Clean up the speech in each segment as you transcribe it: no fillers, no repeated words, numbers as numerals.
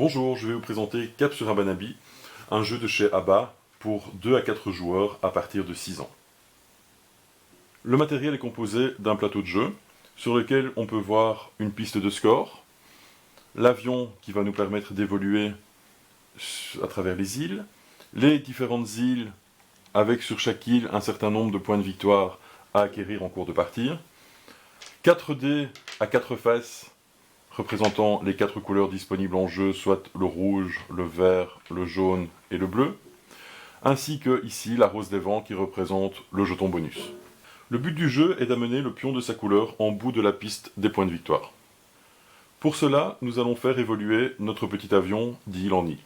Bonjour, je vais vous présenter Cap sur Abanabi, un jeu de chez ABBA pour 2 à 4 joueurs à partir de 6 ans. Le matériel est composé d'un plateau de jeu sur lequel on peut voir une piste de score, l'avion qui va nous permettre d'évoluer à travers les îles, les différentes îles avec sur chaque île un certain nombre de points de victoire à acquérir en cours de partie, 4 dés à 4 faces représentant les 4 couleurs disponibles en jeu, soit le rouge, le vert, le jaune et le bleu, ainsi que ici la rose des vents qui représente le jeton bonus. Le but du jeu est d'amener le pion de sa couleur en bout de la piste des points de victoire. Pour cela, nous allons faire évoluer notre petit avion d'île en île.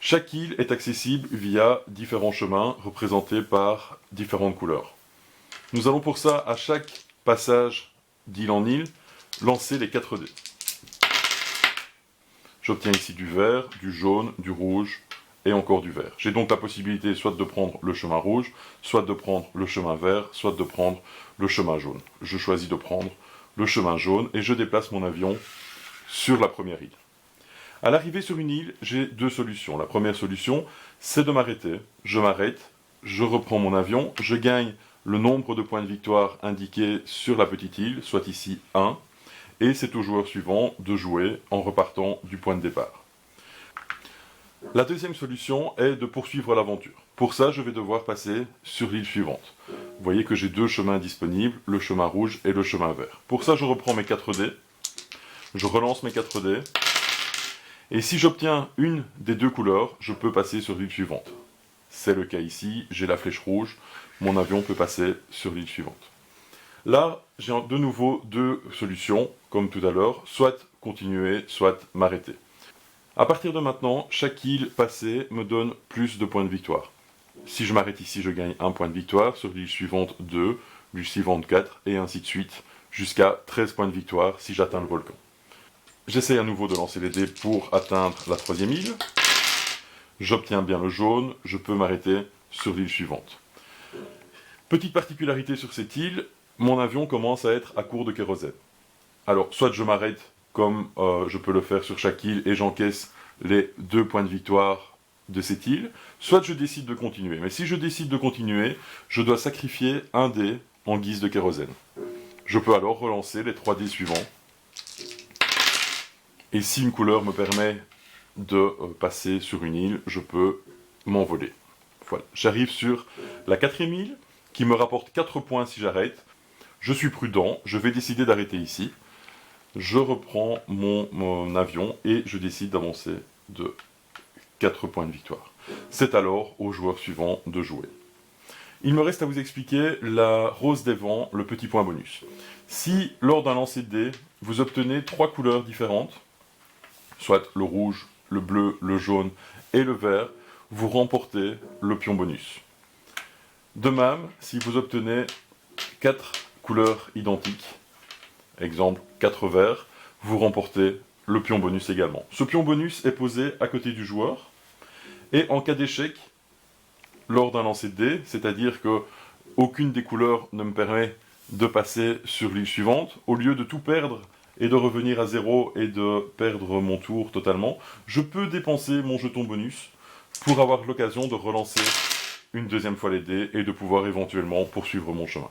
Chaque île est accessible via différents chemins représentés par différentes couleurs. Nous allons pour ça, à chaque passage d'île en île, lancer les 4 dés. J'obtiens ici du vert, du jaune, du rouge et encore du vert. J'ai donc la possibilité soit de prendre le chemin rouge, soit de prendre le chemin vert, soit de prendre le chemin jaune. Je choisis de prendre le chemin jaune et je déplace mon avion sur la première île. À l'arrivée sur une île, j'ai 2 solutions. La première solution, c'est de m'arrêter. Je m'arrête, je reprends mon avion, je gagne le nombre de points de victoire indiqués sur la petite île, soit ici 1, et c'est au joueur suivant de jouer en repartant du point de départ. La deuxième solution est de poursuivre l'aventure. Pour ça, je vais devoir passer sur l'île suivante. Vous voyez que j'ai 2 chemins disponibles, le chemin rouge et le chemin vert. Pour ça, je reprends mes 4 dés, je relance mes 4 dés, et si j'obtiens une des 2 couleurs, je peux passer sur l'île suivante. C'est le cas ici, j'ai la flèche rouge, mon avion peut passer sur l'île suivante. Là, j'ai de nouveau 2 solutions, comme tout à l'heure, soit continuer, soit m'arrêter. À partir de maintenant, chaque île passée me donne plus de points de victoire. Si je m'arrête ici, je gagne 1 point de victoire, sur l'île suivante 2, l'île suivante 4, et ainsi de suite, jusqu'à 13 points de victoire si j'atteins le volcan. J'essaie à nouveau de lancer les dés pour atteindre la 3e île. J'obtiens bien le jaune, je peux m'arrêter sur l'île suivante. Petite particularité sur cette île, mon avion commence à être à court de kérosène. Alors, soit je m'arrête, comme je peux le faire sur chaque île, et j'encaisse les 2 points de victoire de cette île, soit je décide de continuer. Mais si je décide de continuer, je dois sacrifier un dé en guise de kérosène. Je peux alors relancer les 3 dés suivants. Et si une couleur me permet de passer sur une île, je peux m'envoler. Voilà. J'arrive sur la 4e île, qui me rapporte 4 points si j'arrête. Je suis prudent, je vais décider d'arrêter ici. Je reprends mon avion et je décide d'avancer de 4 points de victoire. C'est alors au joueur suivant de jouer. Il me reste à vous expliquer la rose des vents, le petit point bonus. Si, lors d'un lancer de dés, vous obtenez 3 couleurs différentes, soit le rouge, le bleu, le jaune et le vert, vous remportez le pion bonus. De même, si vous obtenez 4 couleurs identiques, exemple 4 verts, vous remportez le pion bonus également. Ce pion bonus est posé à côté du joueur, et en cas d'échec, lors d'un lancer de dés, c'est-à-dire que aucune des couleurs ne me permet de passer sur l'île suivante, au lieu de tout perdre et de revenir à 0 et de perdre mon tour totalement, je peux dépenser mon jeton bonus pour avoir l'occasion de relancer une 2e fois les dés et de pouvoir éventuellement poursuivre mon chemin.